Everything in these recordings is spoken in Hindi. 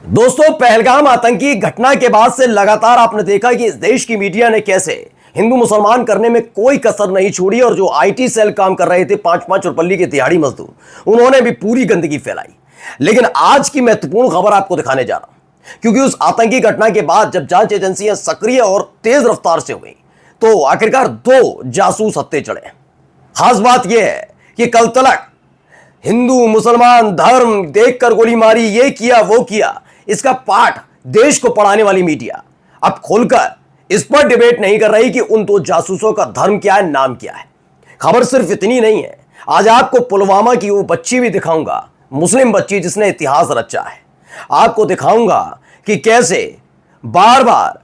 दोस्तों, पहलगाम आतंकी घटना के बाद से लगातार आपने देखा कि इस देश की मीडिया ने कैसे हिंदू मुसलमान करने में कोई कसर नहीं छोड़ी और जो आईटी सेल काम कर रहे थे 5-5 रुपये के दिहाड़ी मजदूर, उन्होंने भी पूरी गंदगी फैलाई। लेकिन आज की महत्वपूर्ण खबर आपको दिखाने जा रहा हूं, क्योंकि उस आतंकी घटना के बाद जब जांच एजेंसियां सक्रिय और तेज रफ्तार से हुई तो आखिरकार 2 जासूस हत्थे चढ़े। खास बात यह है कि कल तलक हिंदू मुसलमान धर्म देखकर गोली मारी, ये किया वो किया, इसका पाठ देश को पढ़ाने वाली मीडिया अब खुलकर इस पर डिबेट नहीं कर रही कि उन 2 जासूसों का धर्म क्या है, नाम क्या है। खबर सिर्फ इतनी नहीं है, आज आपको पुलवामा की वो बच्ची भी दिखाऊंगा, मुस्लिम बच्ची जिसने इतिहास रचा है। आपको दिखाऊंगा कि कैसे बार बार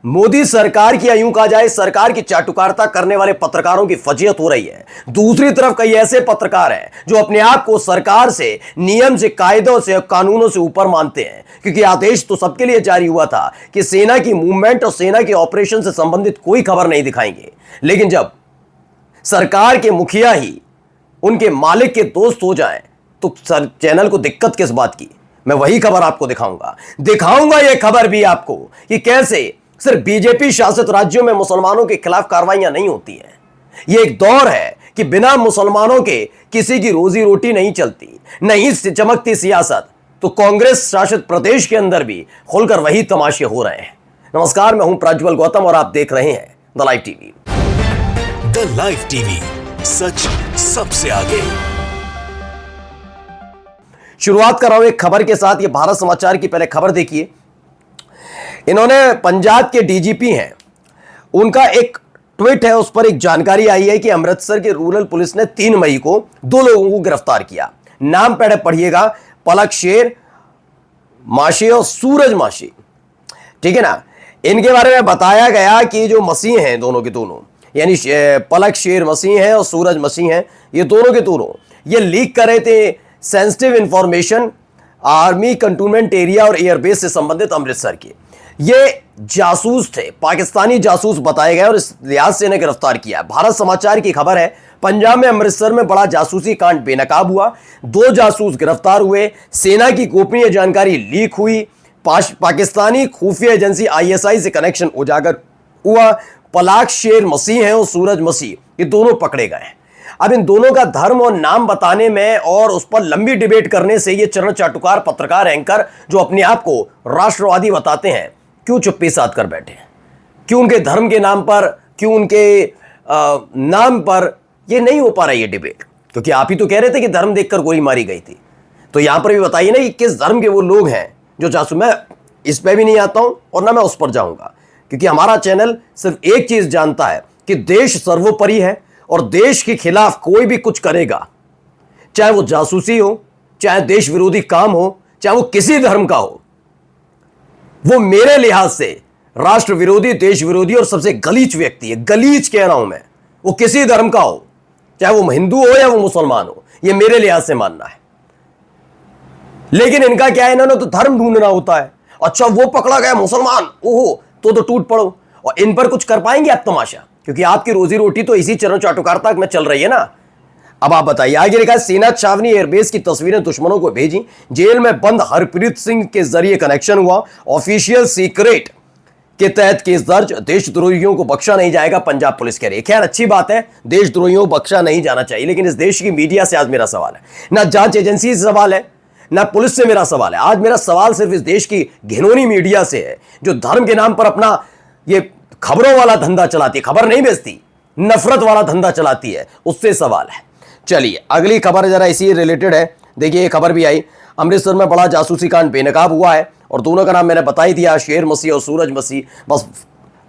मोदी सरकार की, यूं कहा जाए सरकार की चाटुकारिता करने वाले पत्रकारों की फजीहत हो रही है। दूसरी तरफ कई ऐसे पत्रकार हैं जो अपने आप को सरकार से, नियम से, कायदों से, कानूनों से ऊपर मानते हैं, क्योंकि आदेश तो सबके लिए जारी हुआ था कि सेना की मूवमेंट और सेना के ऑपरेशन से संबंधित कोई खबर नहीं दिखाएंगे। लेकिन जब सरकार के मुखिया ही उनके मालिक के दोस्त हो जाएं तो चैनल को दिक्कत किस बात की। मैं वही खबर आपको दिखाऊंगा यह खबर भी आपको कि कैसे सिर्फ बीजेपी शासित राज्यों में मुसलमानों के खिलाफ कार्रवाइयां नहीं होती हैं। यह एक दौर है कि बिना मुसलमानों के किसी की रोजी रोटी नहीं चलती, नहीं चमकती सियासत। तो कांग्रेस शासित प्रदेश के अंदर भी खुलकर वही तमाशे हो रहे हैं। नमस्कार, मैं हूं प्रज्वल गौतम और आप देख रहे हैं the live TV. The live TV, सच सबसे आगे। शुरुआत कर रहा हूं एक खबर के साथ। ये भारत समाचार की पहले खबर देखिए। इन्होंने पंजाब के डीजीपी हैं, उनका एक ट्वीट है, उस पर एक जानकारी आई है कि अमृतसर के रूरल पुलिस ने 3 मई को 2 लोगों को गिरफ्तार किया। नाम पढ़िएगा, पलक शेर माशी और सूरज माशी, ठीक है ना। इनके बारे में बताया गया कि जो मसीह हैं दोनों के दोनों, यानी पलक शेर मसीह हैं और सूरज मसीह हैं, ये दोनों के दोनों ये लीक कर रहे थे sensitive information army cantonment area और एयरबेस से संबंधित अमृतसर के। ये जासूस थे, पाकिस्तानी जासूस बताए गए और इस लिहाज से इन्हें गिरफ्तार किया। भारत समाचार की खबर है, पंजाब में अमृतसर में बड़ा जासूसी कांड बेनकाब हुआ, 2 जासूस गिरफ्तार हुए, सेना की गोपनीय जानकारी लीक हुई, पाकिस्तानी खुफिया एजेंसी आईएसआई से कनेक्शन उजागर हुआ। पलाक शेर मसीह हैं और सूरज मसीह, ये दोनों पकड़े गए। अब इन दोनों का धर्म और नाम बताने में और उस पर लंबी डिबेट करने से ये चरण चाटुकार पत्रकार एंकर जो अपने आप को राष्ट्रवादी बताते हैं, क्यों चुप्पी साध कर बैठे हैं? क्यों उनके धर्म के नाम पर, क्यों उनके नाम पर ये नहीं हो पा रहा ये डिबेट? क्योंकि आप ही तो कह रहे थे कि धर्म देखकर गोली मारी गई थी। तो यहां पर भी बताइए ना कि किस धर्म के वो लोग हैं जो जासूस। मैं इस पे भी नहीं आता हूं और ना मैं उस पर जाऊंगा, क्योंकि हमारा चैनल सिर्फ एक चीज जानता है कि देश सर्वोपरि है और देश के खिलाफ कोई भी कुछ करेगा, चाहे वो जासूसी हो, चाहे देश विरोधी काम हो, चाहे वो किसी धर्म का हो, वो मेरे लिहाज से राष्ट्र विरोधी, देश विरोधी और सबसे गलीच व्यक्ति है। गलीच कह रहा हूं मैं, वो किसी धर्म का हो, चाहे वो हिंदू हो या वो मुसलमान हो, ये मेरे लिहाज से मानना है। लेकिन इनका क्या है, इन्होंने तो धर्म ढूंढना होता है। अच्छा, वो पकड़ा गया मुसलमान, ओहो तो टूट पड़ो, और इन पर कुछ कर पाएंगे आप तमाशा? क्योंकि आपकी रोजी रोटी तो इसी चरण चाटुकारिता में चल रही है ना। अब आप बताइए, आगे लिखा है, सेना छावनी एयरबेस की तस्वीरें दुश्मनों को भेजी, जेल में बंद हरप्रीत सिंह के जरिए कनेक्शन हुआ, ऑफिशियल सीक्रेट के तहत केस दर्ज, देशद्रोहियों को बख्शा नहीं जाएगा, पंजाब पुलिस कह रही है। खैर अच्छी बात है, देशद्रोहियों को बख्शा नहीं जाना चाहिए, लेकिन इस देश की मीडिया से आज मेरा सवाल है, ना जांच एजेंसी से सवाल है, ना पुलिस से मेरा सवाल है। आज मेरा सवाल सिर्फ इस देश की घिनौनी मीडिया से है, जो धर्म के नाम पर अपना ये खबरों वाला धंधा चलाती है, खबर नहीं बेचती, नफरत वाला धंधा चलाती है, उससे सवाल है। चलिए अगली खबर जरा इसी रिलेटेड है। देखिए ये खबर भी आई, अमृतसर में बड़ा जासूसी कांड बेनकाब हुआ है और दोनों का नाम मैंने बता ही दिया, शेर मसीह और सूरज मसीह। बस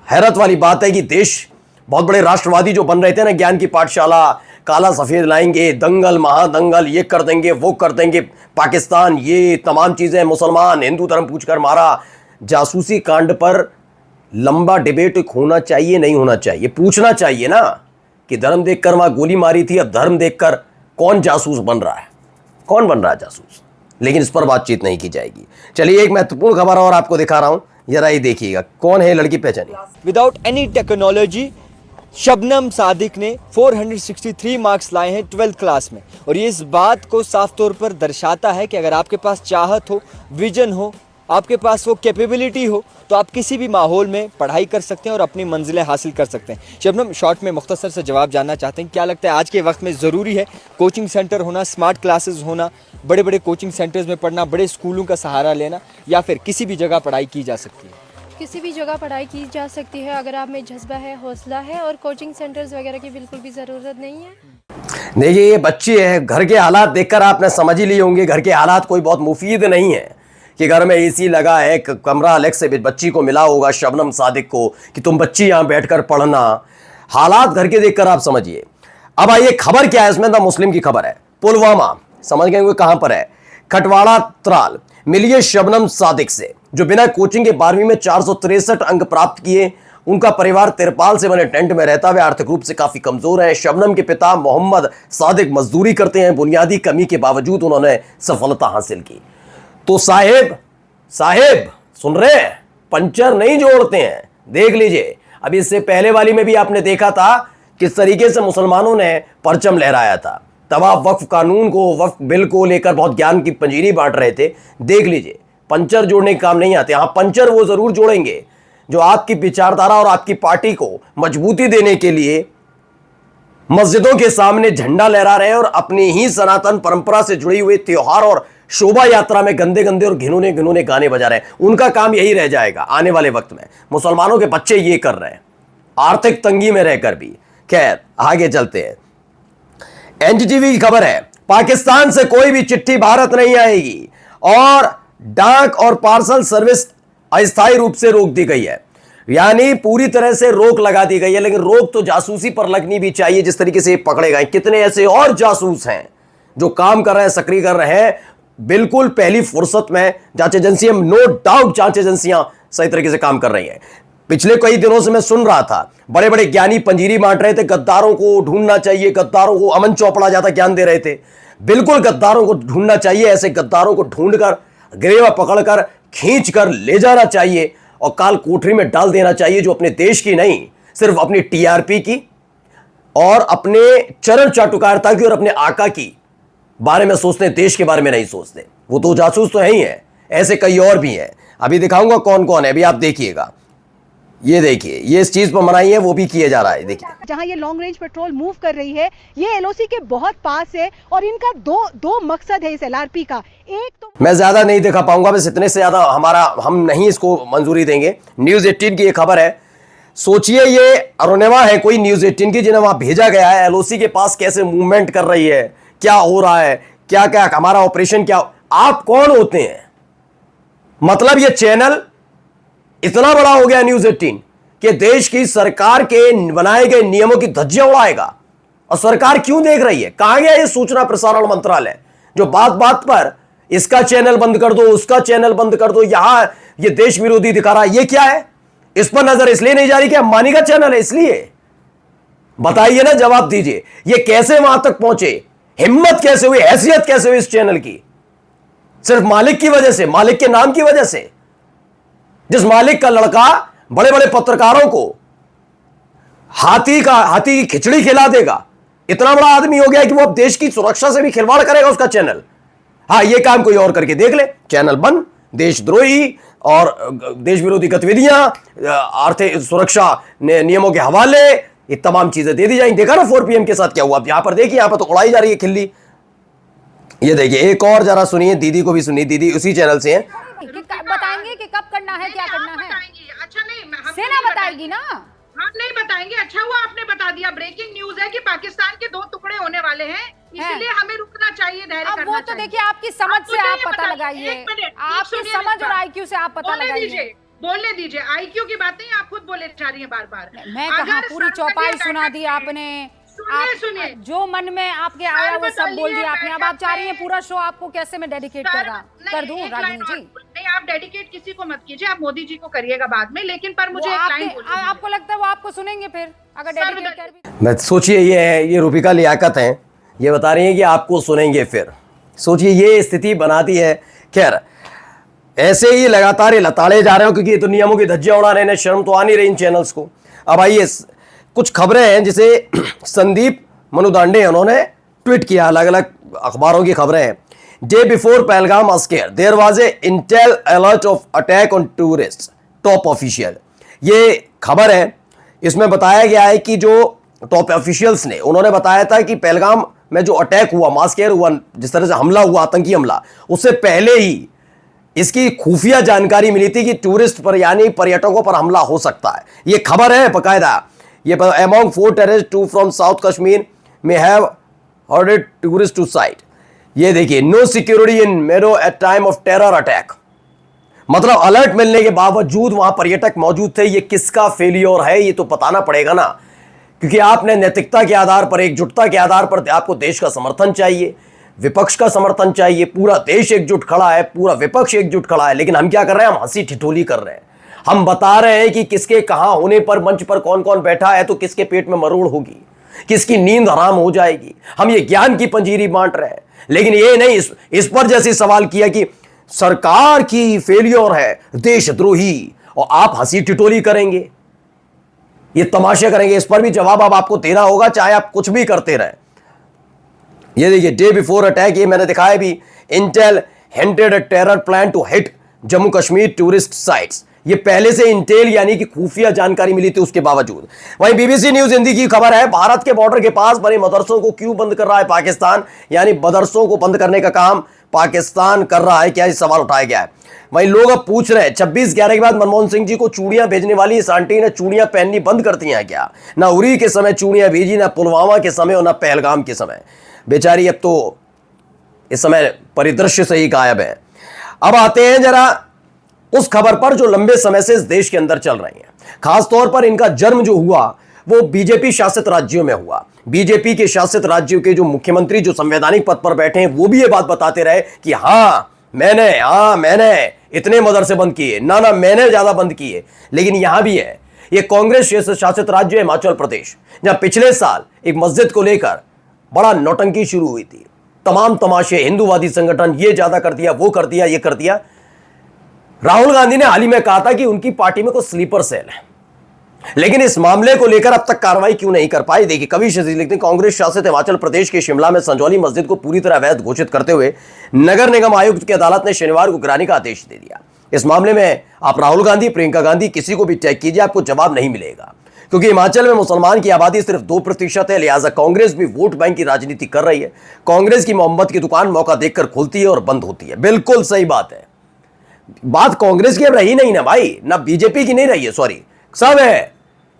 हैरत वाली बात है कि देश बहुत बड़े राष्ट्रवादी जो बन रहे थे ना, ज्ञान की पाठशाला, काला सफेद लाएंगे, दंगल महादंगल, ये कर देंगे वो कर देंगे, पाकिस्तान, ये तमाम चीजें, मुसलमान हिंदू धर्म पूछकर मारा। जासूसी कांड पर लंबा डिबेट होना चाहिए, नहीं होना चाहिए, पूछना चाहिए ना कि धर्म देखकर वहां गोली मारी थी, अब धर्म देखकर कौन जासूस बन रहा है, कौन बन रहा है जासूस? लेकिन इस पर बातचीत नहीं की जाएगी। चलिए एक महत्वपूर्ण खबर और आपको दिखा रहा हूं, जरा ये देखिएगा। कौन है लड़की, पहचानिए। Without any technology Shabnam Sadiq ने 463 मार्क्स लाए हैं 12th क्लास में, और ये इस बात को साफ तौर पर दर्शाता है कि अगर आपके पास चाहत हो, विजन हो आपके पास वो कैपेबिलिटी हो तो आप किसी भी माहौल में पढ़ाई कर सकते हैं और अपनी मंजिलें हासिल कर सकते हैं। शबनम, शॉर्ट में मुख्तसर से जवाब जानना चाहते हैं, क्या लगता है आज के वक्त में ज़रूरी है कोचिंग सेंटर होना, स्मार्ट क्लासेस होना, बड़े बड़े कोचिंग सेंटर्स में पढ़ना, बड़े स्कूलों का सहारा लेना, या फिर किसी भी जगह पढ़ाई की जा सकती है? किसी भी जगह पढ़ाई की जा सकती है अगर आप में जज्बा है, हौसला है, और कोचिंग सेंटर्स वगैरह की बिल्कुल भी ज़रूरत नहीं है। देखिए, ये बच्ची है, घर के हालात देखकर आपने समझ ही लिए होंगे घर के हालात कोई बहुत मुफीद नहीं है कि घर में एसी लगा है, कमरा अलग से बच्ची को मिला होगा, शबनम सादिक को, कि तुम बच्ची यहाँ बैठकर पढ़ना। हालात घर के देखकर आप समझिए। अब आइए, खबर क्या है इसमें? द मुस्लिम की खबर है, पुलवामा, समझ गए वो कहां पर है, खटवाड़ा त्राल, मिलिए शबनम सादिक से, जो बिना कोचिंग के 12वीं में 463 अंक प्राप्त किए। उनका परिवार तिरपाल से बने टेंट में रहता हुआ आर्थिक रूप से काफी कमजोर है। शबनम के पिता मोहम्मद सादिक मजदूरी करते हैं। बुनियादी कमी के बावजूद उन्होंने सफलता हासिल की। तो साहेब सुन रहे हैं, पंचर नहीं जोड़ते हैं। देख लीजिए, अभी इससे पहले वाली में भी आपने देखा था किस तरीके से मुसलमानों ने परचम लहराया था। तब आप वक्फ कानून को, वक्फ बिल को लेकर बहुत ज्ञान की पंजीरी बांट रहे थे। देख लीजिए, पंचर जोड़ने के काम नहीं आते। हाँ, पंचर वो जरूर जोड़ेंगे जो आपकी विचारधारा और आपकी पार्टी को मजबूती देने के लिए मस्जिदों के सामने झंडा लहरा रहे हैं और अपनी ही सनातन परंपरा से जुड़ी हुए त्योहार और शोभा यात्रा में गंदे गंदे और घिनौने घिनौने गाने बजा रहे हैं। उनका काम यही रह जाएगा आने वाले वक्त में। मुसलमानों के बच्चे ये कर रहे हैं, आर्थिक तंगी में रहकर भी। खैर, आगे चलते हैं। एनडीटीवी की खबर है, पाकिस्तान से कोई भी चिट्ठी भारत नहीं आएगी और डाक और पार्सल सर्विस अस्थायी रूप से रोक दी गई है। यानी पूरी तरह से रोक लगा दी गई है, लेकिन रोक तो जासूसी पर लगनी भी चाहिए। जिस तरीके से पकड़े गए, कितने ऐसे और जासूस हैं जो काम कर रहे हैं, सक्रिय कर रहे हैं, बिल्कुल पहली फुर्सत में। जांच एजेंसियां, नो डाउट जांच एजेंसियां सही तरीके से काम कर रही हैं। पिछले कई दिनों से मैं सुन रहा था, बड़े बड़े ज्ञानी पंजीरी बांट रहे थे, गद्दारों को ढूंढना चाहिए, गद्दारों को। अमन चोपड़ा ज्यादा ज्ञान दे रहे थे। बिल्कुल गद्दारों को ढूंढना चाहिए, ऐसे गद्दारों को ढूंढकर गिरवा पकड़कर खींचकर ले जाना चाहिए और काल कोठरी में डाल देना चाहिए, जो अपने देश की नहीं, सिर्फ अपनी टीआरपी की और अपने चरण चाटुकारिता की और अपने आका की बारे में सोचते हैं, देश के बारे में नहीं सोचते। वो तो जासूस तो है ही है, ऐसे कई और भी हैं। अभी दिखाऊंगा कौन कौन है, अभी आप देखिएगा। ये देखिए, ये इस चीज पर मनाही है, वो भी किया जा रहा है। देखिए, जहां ये लॉन्ग रेंज पेट्रोल मूव कर रही है, ये एलओसी के बहुत पास है और इनका दो मकसद है इस एलआरपी का। एक तो मैं ज्यादा नहीं दिखा पाऊंगा, बस इतने से ज्यादा हम नहीं इसको मंजूरी देंगे। न्यूज 18 की ये खबर है। सोचिए, ये अरुणिमा है कोई न्यूज 18 की, जिन्हें वहां भेजा गया है, एलओसी के पास कैसे मूवमेंट कर रही है, क्या हो रहा है, क्या क्या हमारा ऑपरेशन क्या। आप कौन होते हैं? मतलब ये चैनल इतना बड़ा हो गया न्यूज 18 कि देश की सरकार के बनाए गए नियमों की धज्जियां उड़ाएगा। और सरकार क्यों देख रही है? कहां गया ये सूचना प्रसारण मंत्रालय जो बात बात पर इसका चैनल बंद कर दो, उसका चैनल बंद कर दो, यहां ये देश विरोधी दिखा रहा है। ये क्या है? इस पर नजर इसलिए नहीं जा रही कि अंबानी का चैनल है इसलिए? बताइए ना, जवाब दीजिए। ये कैसे वहां तक पहुंचे? हिम्मत कैसे हुई, हैसियत कैसे हुई इस चैनल की? सिर्फ मालिक की वजह से, मालिक के नाम की वजह से। जिस मालिक का लड़का बड़े बड़े पत्रकारों को हाथी की खिचड़ी खिला देगा, इतना बड़ा आदमी हो गया कि वो अब देश की सुरक्षा से भी खिलवाड़ करेगा उसका चैनल। हाँ, ये काम कोई और करके देख ले, चैनल बंद, देशद्रोही और देश विरोधी गतिविधियां, आर्थिक सुरक्षा नियमों के हवाले, ये तमाम चीजें दे दी जाएंगी। देखा ना 4 PM के साथ क्या हुआ? आप यहां पर देखिए, यहां पर तो उड़ाई जा रही है खिल्ली। ये देखिए, एक और जरा सुनिए, दीदी को भी सुनिए, दीदी उसी चैनल से हैं। बताएंगे कि कब करना है, क्या करना है? अच्छा नहीं, सेना बताएगी ना, हम नहीं बताएंगे। अच्छा हुआ आपने बता दिया। ब्रेकिंग न्यूज है कि पाकिस्तान के 2 टुकड़े होने वाले हैं, इसलिए हमें रुकना चाहिए, धैर्य करना चाहिए। अब वो तो देखिए आपकी समझ से आप पता लगाइए, आपकी समझ और आईक्यू से आप पता लगाइए। बोलने दीजिए, आईक्यू की बातें आप खुद बोले जा रही हैं बार बार। मैं कहा पूरी चौपाई सुना दी आपने, सुनिए, जो मन में आपके आया वो सब बोल दिया आपने। अब आप चाह रही हैं पूरा शो आपको कैसे मैं डेडिकेट कर दूं रागिनी जी? नहीं, आप डेडिकेट किसी को मत कीजिए, आप मोदी जी को करिएगा बाद में, लेकिन पर मुझे एक लाइन बोलनी है। आपको लगता है वो आपको सुनेंगे फिर अगर डेडिकेट कर भी? मैं सोचिए, ये रूबिका लियाकत हैं, ये बता रही हैं कि आपको सुनेंगे फिर। सोचिए, ये स्थिति बनाती है। खैर, ऐसे ही लगातार ये लताड़े जा रहे हो, क्योंकि ये तो नियमों की धज्जियां उड़ा रहे हैं, शर्म तो आ नहीं रही इन चैनल्स को। अब आइए, कुछ खबरें हैं जिसे संदीप मनुदांडे उन्होंने ट्वीट किया, अलग अलग अखबारों की खबरें हैं। Day before Pahalgam scare, there was a intel alert of attack on tourists. Top official. ये खबर है, इसमें बताया गया है कि जो टॉप ऑफिशियल्स ने उन्होंने बताया था कि पहलगाम में जो अटैक हुआ, मास स्केयर हुआ, जिस तरह से हमला हुआ, आतंकी हमला, उससे पहले ही इसकी खुफिया जानकारी मिली थी कि टूरिस्ट पर यानी पर्यटकों पर हमला हो सकता है। ये खबर है बकायदा। ये among 4 terrorist 2 from south Kashmir में have hoarded tourist to site. ये देखिए, no security in meadow at time of terror attack. मतलब अलर्ट मिलने के बावजूद वहां पर्यटक मौजूद थे। ये किसका फेलियर है ये तो बताना पड़ेगा ना, क्योंकि आपने नैतिकता के आधार पर, एकजुटता के आधार पर आपको देश का समर्थन चाहिए, विपक्ष का समर्थन चाहिए। पूरा देश एकजुट खड़ा है, पूरा विपक्ष एकजुट खड़ा है, लेकिन हम क्या कर रहे हैं? हम हंसी ठिठोली कर रहे हैं। हम बता रहे हैं कि किसके कहां होने पर मंच पर कौन कौन बैठा है तो किसके पेट में मरोड़ होगी, किसकी नींद हराम हो जाएगी। हम ये ज्ञान की पंजीरी बांट रहे हैं, लेकिन ये नहीं इस पर जैसे सवाल किया कि सरकार की फेलियर है, देशद्रोही, और आप हंसी ठिठोली करेंगे, ये तमाशे करेंगे। इस पर भी जवाब अब आपको देना होगा, चाहे आप कुछ भी करते रहे। ये देखिए, डे बिफोर अटैक, ये मैंने दिखाया भी, intel hinted a terror plan to hit Jammu Kashmir tourist sites. ये पहले से इंटेल यानी कि खुफिया जानकारी मिली थी उसके बावजूद। वहीं बीबीसी न्यूज हिंदी की खबर है, भारत के बॉर्डर के पास बने मदरसों को क्यों बंद कर रहा है पाकिस्तान, यानी मदरसों को बंद करने का काम पाकिस्तान कर रहा है क्या, इस सवाल उठाया गया है। वहीं लोग अब पूछ रहे हैं, 26/11 के बाद मनमोहन सिंह जी को चूड़ियां भेजने वाली इस आंटी ने चूड़ियां पहननी बंद कर दी हैं क्या? ना उरी के समय चूड़ियां भेजी, ना पुलवामा के समय और ना पहलगाम के समय। बेचारी अब तो इस समय परिदृश्य से ही गायब है। अब आते हैं जरा उस खबर पर जो लंबे समय से इस देश के अंदर चल रही है। खासतौर पर इनका जन्म जो हुआ वो बीजेपी शासित राज्यों में हुआ। बीजेपी के शासित राज्यों के जो मुख्यमंत्री जो संवैधानिक पद पर बैठे हैं वो भी ये बात बताते रहे कि मैंने इतने मदरसे बंद किए, ना मैंने ज्यादा बंद किए। लेकिन यहां भी है, ये कांग्रेस शासित राज्य है हिमाचल प्रदेश, जहां पिछले साल एक मस्जिद को लेकर बड़ा नौटंकी शुरू हुई थी। तमाम तमाशे, हिंदूवादी संगठन ये ज्यादा कर दिया, वो कर दिया, ये कर दिया। राहुल गांधी ने हाल ही में कहा था कि उनकी पार्टी में कोई स्लीपर सेल है, लेकिन इस मामले को लेकर अब तक कार्रवाई क्यों नहीं कर पाई। देखिए, कवि शजीज लिखते हैं, कांग्रेस शासित हिमाचल प्रदेश के शिमला में संजौली मस्जिद को पूरी तरह अवैध घोषित करते हुए नगर निगम आयुक्त की अदालत ने शनिवार को गिराने का आदेश दे दिया। इस मामले में आप राहुल गांधी, प्रियंका गांधी, किसी को भी टैग कीजिए, आपको जवाब नहीं मिलेगा, क्योंकि हिमाचल में मुसलमान की आबादी सिर्फ 2% है। लिहाजा कांग्रेस भी वोट बैंक की राजनीति कर रही है। कांग्रेस की मोहब्बत की दुकान मौका देखकर खुलती है और बंद होती है। बिल्कुल सही बात है। बात कांग्रेस की अब रही नहीं ना भाई, ना बीजेपी की नहीं रही है, सॉरी, सब है।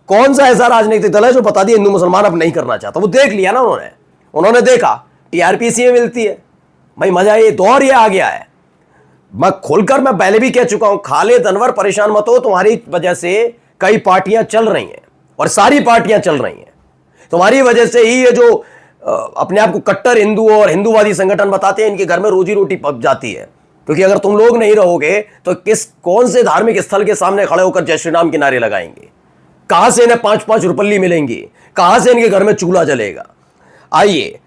कौन सा ऐसा राजनीतिक दल है जो बता दिया हिंदू मुसलमान अब नहीं करना चाहता? वो देख लिया ना उन्होंने देखा टीआरपी मिलती है भाई, मजा ये दौर ये आ गया है। मैं खुलकर मैं पहले भी कह चुका हूं, खालिद अनवर परेशान मत हो, तुम्हारी वजह से कई पार्टियां चल रही हैं और सारी पार्टियां चल रही हैं। तुम्हारी वजह से ही ये जो अपने आप को कट्टर हिंदू और हिंदूवादी संगठन बताते हैं, इनके घर में रोजी रोटी पक जाती है। क्योंकि अगर तुम लोग नहीं रहोगे तो कौन से धार्मिक स्थल के सामने खड़े होकर जय श्री राम के नारे लगाएंगे? कहां से इन्हें 5-5 रुपल्ली मिलेंगी? कहां से इनके घर में चूल्हा जलेगा? आइए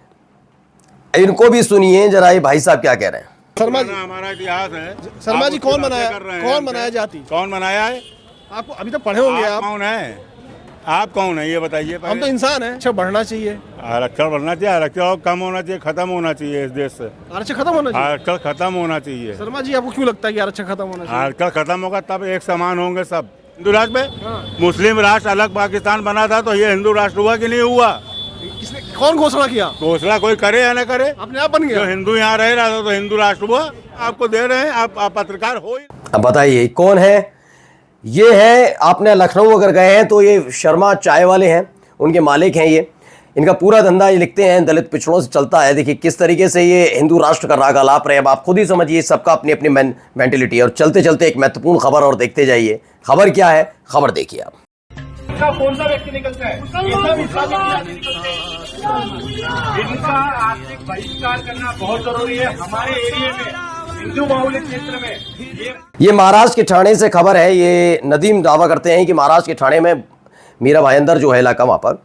इनको भी सुनिए जरा, ये भाई साहब क्या कह रहे हैं। शर्मा जी, हमारा इतिहास है। शर्मा जी, कौन बनाया जाति? कौन बनाया है? आपको अभी तो पढ़े होंगे आप। कौन है आप? कौन है ये बताइए। हम तो इंसान हैं। अच्छा, बढ़ना चाहिए, आरक्षण बढ़ना चाहिए, आरक्षण कम होना चाहिए, खत्म होना चाहिए इस देश से। आरक्षण खत्म होना चाहिए, आरक्षण खत्म होना चाहिए। शर्मा जी, आपको क्यों लगता है कि आरक्षण खत्म होना चाहिए? आरक्षण खत्म होगा तब एक समान होंगे सब। हिंदू राष्ट्र में मुस्लिम राष्ट्र अलग पाकिस्तान बना था तो ये हिंदू राष्ट्र हुआ कि नहीं हुआ? किसने, कौन घोषणा किया? घोषणा कोई करे या न करे, अपने आप बन गया। जो हिंदू यहाँ रह रहा था तो हिंदू राष्ट्र हुआ। आपको दे रहे हैं, आप पत्रकार हो। अब बताइए कौन है ये? है, आपने लखनऊ अगर गए हैं तो ये शर्मा चाय वाले हैं, उनके मालिक हैं ये। इनका पूरा धंधा ये लिखते हैं दलित पिछड़ों से चलता है। देखिए किस तरीके से ये हिंदू राष्ट्र का राग अलाप रहे। अब आप खुद ही समझिए, सबका अपनी अपनी मेंटेलिटी है। और चलते चलते एक महत्वपूर्ण खबर और देखते जाइए। खबर क्या है, खबर देखिए आप। कौन सा व्यक्ति निकलता है? इनका आर्थिक बहिष्कार करना बहुत जरूरी है हमारे एरिया में, हिंदू बाहुल्य क्षेत्र में। ये महाराष्ट्र के ठाणे से खबर है। ये नदीम दावा करते हैं कि महाराष्ट्र के ठाणे में मीरा भाईंदर जो है इलाका, वहां पर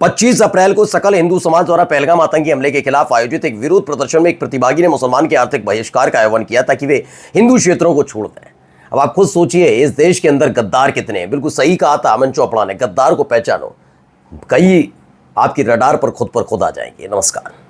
25 अप्रैल को सकल हिंदू समाज द्वारा पहलगाम आतंकी हमले के खिलाफ आयोजित एक विरोध प्रदर्शन में एक प्रतिभागी ने मुसलमान के आर्थिक बहिष्कार का आह्वान किया ताकि वे हिंदू क्षेत्रों को छोड़ दें। अब आप खुद सोचिए, इस देश के अंदर गद्दार कितने हैं। बिल्कुल सही कहा था अमन चोपड़ा ने, गद्दार को पहचानो, कई आपकी रडार पर खुद आ जाएंगे। नमस्कार।